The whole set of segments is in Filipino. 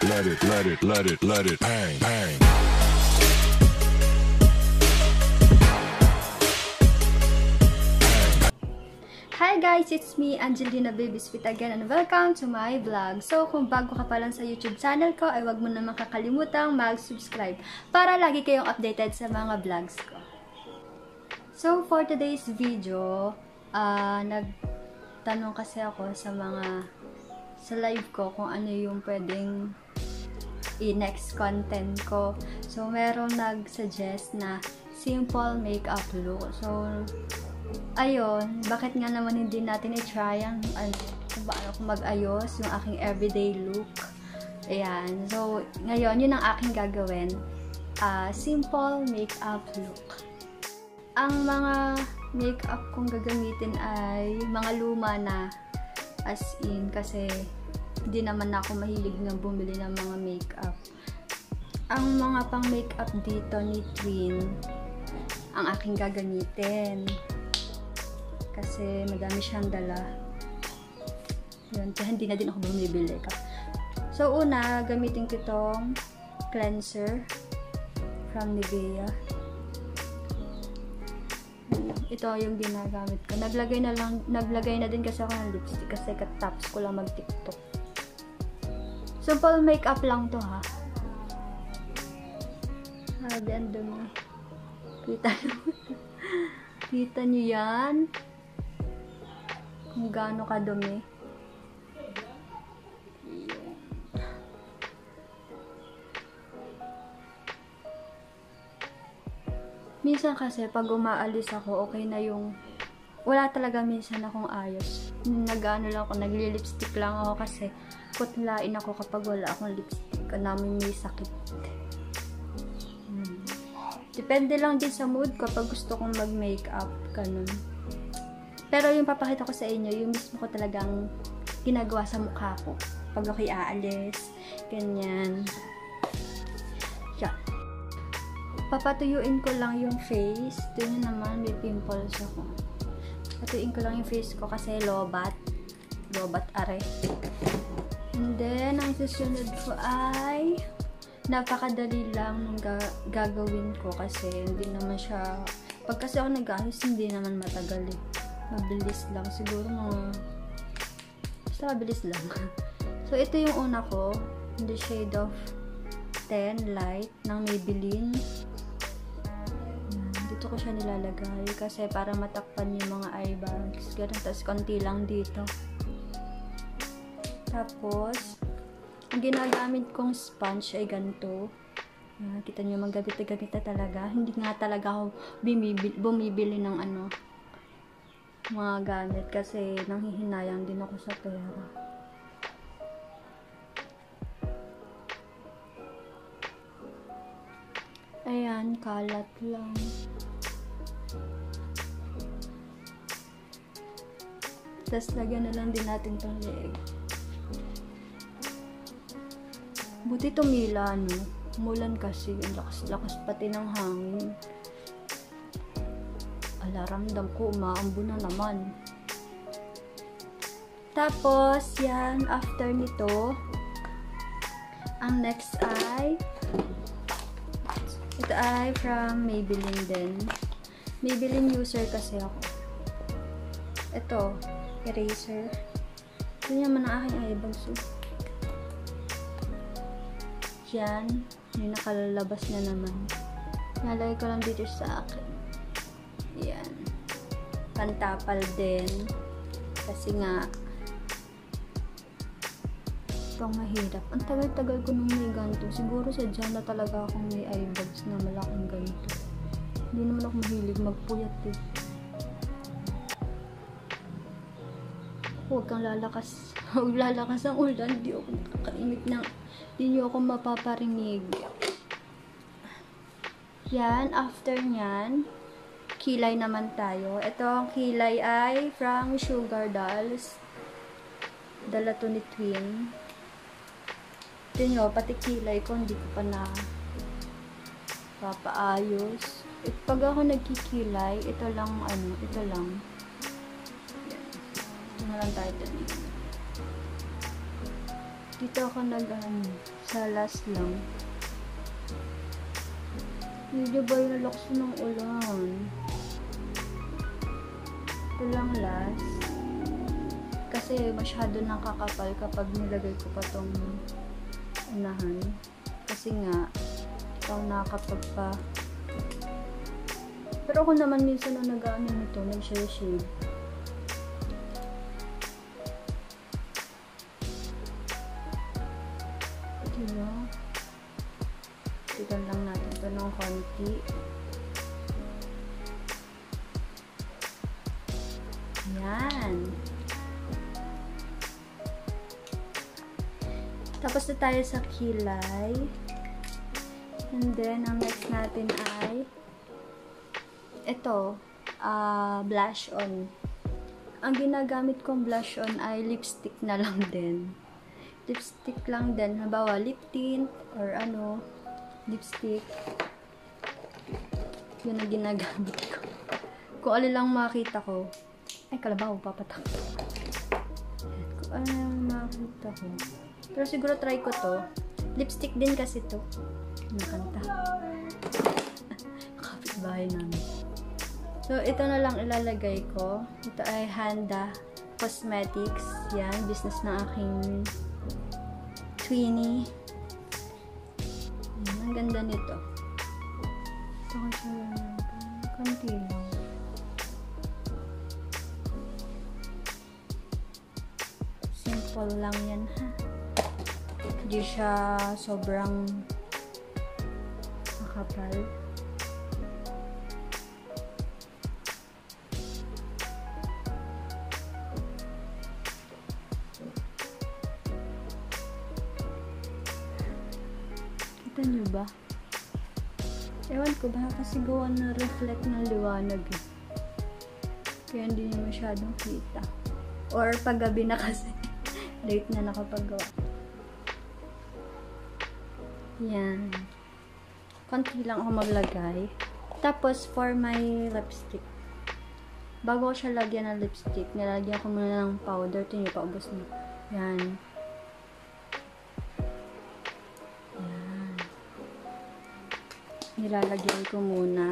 let it bang, bang. Hi guys, it's me, Angelina Babysweet again, and welcome to my vlog. So, kung bago ka pa lang sa YouTube channel ko, ay wag mo naman kakalimutang mag-subscribe para lagi kayong updated sa mga vlogs ko. So, for today's video, nagtanong kasi ako sa live ko kung ano yung pwedeng i-next content ko. So, merong nag-suggest na simple makeup look. So, ayun, bakit nga naman hindi natin i-try kung paano ko mag-ayos yung aking everyday look. Ayan. So, ngayon, yun ang aking gagawin. Simple makeup look. Ang mga makeup kong gagamitin ay mga luma na, as in, kasi hindi naman ako mahilig na bumili ng mga makeup. Ang mga pang makeup dito ni Twin ang aking gagamitin. Kasi madami siyang dala. Yun, kaya hindi na din ako bumibili. So, una, gamitin ko itong cleanser from Nivea. Ito yung ginagamit ko. Naglagay na din kasi ako ng lipstick kasi katapos ko lang mag-TikTok. Simple makeup lang to, ha. Sabi, ang dumi. Kita nyo yan? Kung gaano kadumi. Minsan kasi pag umaalis ako, okay na yung wala talaga minsan akong ayos. Nag-ano lang ako, nagli-lipstick lang ako kasi putlain ako kapag wala akong lipstick. Namin may sakit. Depende lang din sa mood ko pag gusto kong mag-makeup, ganun. Pero yung papakita ko sa inyo, yung mismo ko talagang ginagawa sa mukha ko. Pag ako'y aalis, ganyan. Yan. Papatuyuin ko lang yung face. Tingnan naman, may pimples ako. Patuyuin ko lang yung face ko kasi lobat. Lobat are. And then, ang susunod ko ay napakadali lang ng gagawin ko kasi hindi naman siya, pag kasi ako nag-ayos, hindi naman matagal eh. Mabilis lang. Siguro basta mabilis lang. So, ito yung una ko. The shade of 10 Light ng Maybelline. Dito ko siya nilalagay kasi para matakpan yung mga eye bags. Ganun. Tapos, konti lang dito. Tapos, ang ginagamit kong sponge ay ganito. Kita nyo, maggamit na talaga. Hindi nga talaga ako bumibili ng mga gamit kasi nanghihinayang din ako sa pera. Ayan, kalat lang. Tapos lagyan na lang din natin tong leeg. Buti tumila, no? Umulan kasi. Ang lakas-lakas pati ng hangin. Ramdam ko, umaambo na naman. Tapos, yan. After nito, ang next ay ito ay from Maybelline din. Maybelline user kasi ako. Ito, eraser. Ito naman ang aking eye bags. Yan, may nakalalabas na naman. Nalagay ko lang dito sa akin. Yan. Pantapal din. Kasi nga, itong mahirap. Ang tagal-tagal ko nung may ganito. Siguro sadya na talaga akong may eye bags na malaking ganito. Hindi naman ako mahilig magpuyat eh. Huwag kang lalakas. Huwag lalakas ang ulan. Hindi ako nakakaimik ng hindi nyo ako mapaparinig. Yan, after nyan, kilay naman tayo. Ito ang kilay ay from Sugar Dolls. Dala to ni Twin. Ito nyo, pati kilay ko, hindi ko pa na papaayos. Pag ako nagkikilay, ito lang, ito lang. Ito na lang tayo dito. Dito ako sa last lang. Hindi ba yung lakas ng ulan? Ito lang last. Kasi masyado nakakapal kapag nilagay ko pa tong unahan. Kasi nga, ikaw nakakapag pa. Pero ako naman minsan na nag-ano nito, nag-shade. Diba? Tigan lang natin ito ng konti. Yan. Tapos na tayo sa kilay. And then, ang next natin ay ito, blush on. Ang ginagamit kong blush on ay lipstick na lang din. Lipstick lang din. Halimbawa, lip tint or lipstick. Yun ang ginagamit ko. Kung alin lang makita ko. Ay, kalabaw, papatak. Kung alin lang makita ko. Pero siguro try ko to. Lipstick din kasi to. Nakanta. Kapitbahay namin. So, ito na lang ilalagay ko. Ito ay Handa Cosmetics. Yan, business na aking Twinnie. Yan, ang ganda nito. Ito ko siya kanti lang. Simple lang yan, ha. Hindi siya sobrang makapal. Kita nyo ba? Ewan ko ba kasi gawa na reflect ng liwanag eh. Kaya hindi nyo masyadong kita. Or paggabi na kasi late na nakapagawa. Yan. Konti lang ako maglagay. Tapos, for my lipstick. Bago ko siya lagyan ng lipstick, nilagyan ko muna ng powder. Ito nyo, paubos na. Yan. Yan. Nilalagyan ko muna.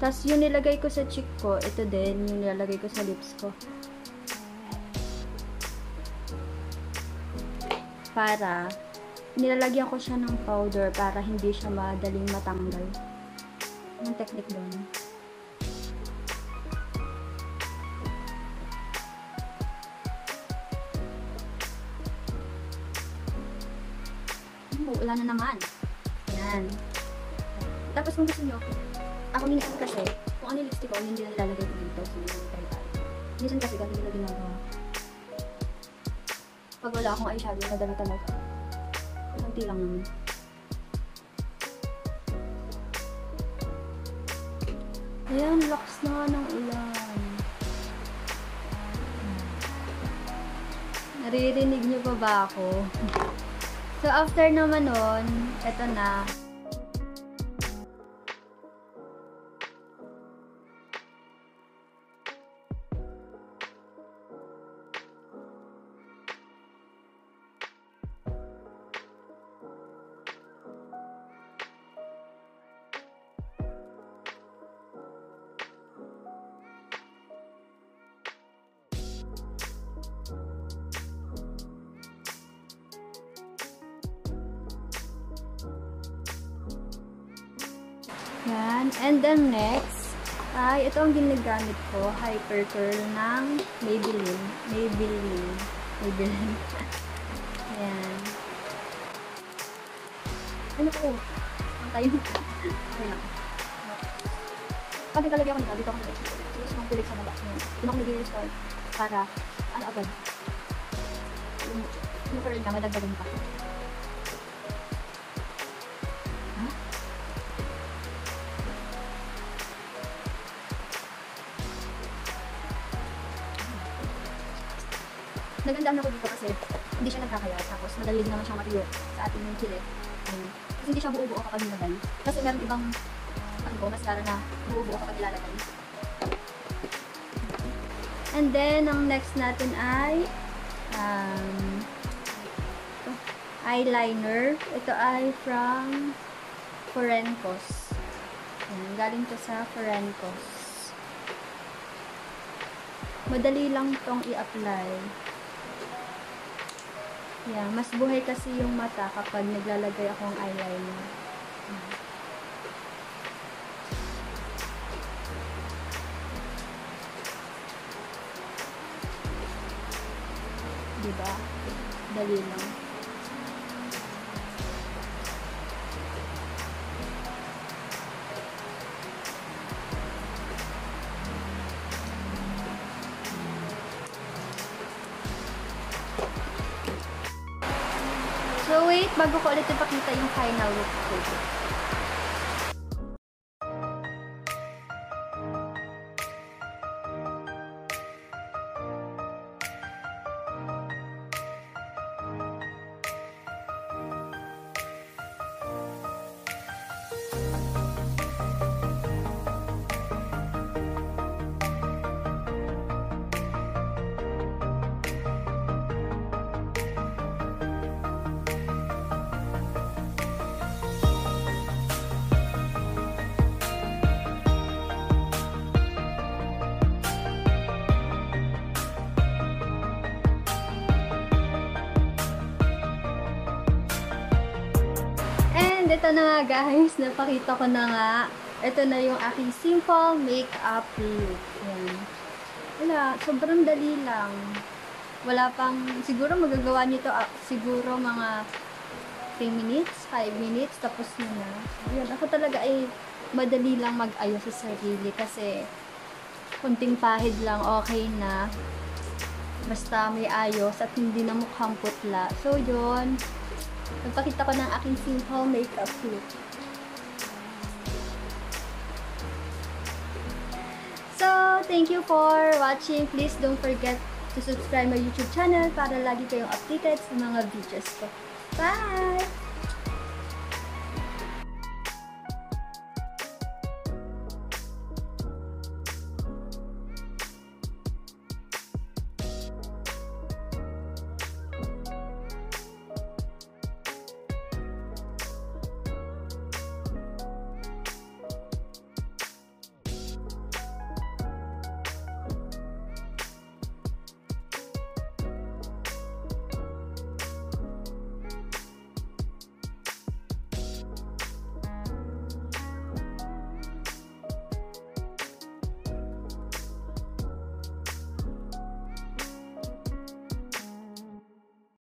Tapos, yung nilagay ko sa cheek ko, ito din, yung nilalagay ko sa lips ko. Para, nilalagyan ko siya ng powder para hindi siya madaling matanggal. Yung technique doon. Wala na naman. Yan. Tapos kung gusto nyo, ako minsan kasi, kung ano yung lipstick ko, hindi na nilalagay ko dito. So, minsan kasi ganun nila ginagawa. Pag wala akong eyeshadow, madali talaga. Kunti lang naman. Ayan, lakas na nga ng ulan. Naririnig niyo pa ba ako? So, after naman nun, eto na. Yan. And then next, ay ito ang ginagamit ko, Hyper Curl ng Maybelline. Maybelline. Ayan. Ano po? Ang tayo. Ayan. Pag nakalagay ako nito, dito ako nito. Gusto kong pilik sa baba. Doon ako nag-i-restore para, agad. Yung curl na, madagdagan pa. Nagandaan ako dito kasi hindi siya nagkakaya. Tapos madali din naman siyang matuyo sa ating kilit. Kasi hindi siya buo-buo kapag nilagay. Kasi meron ibang mascara na buo-buo kapag nilalagay. And then, ang next natin ay eyeliner. Ito ay from Forencos. Ayan, galing to sa Forencos. Madali lang tong i-apply. Yan, mas buhay kasi yung mata kapag naglalagay akong eyeliner. Diba? Dali lang. So wait, bago ko ulit ipakita yung final look ko. Ito na nga guys, napakita ko na nga. Ito na yung aking simple makeup look. Yan. Wala, sobrang dali lang. Wala pang, siguro magagawa nito siguro mga 3 minutes, 5 minutes, tapos yun na. Yan, ako talaga ay madali lang mag-ayos sa sarili kasi kunting pahid lang, okay na. Basta may ayos at hindi na mukhang putla. So yun, nagpakita ko ng aking simple makeup look. So, thank you for watching. Please don't forget to subscribe my YouTube channel para lagi kayong updated sa mga videos ko. Bye!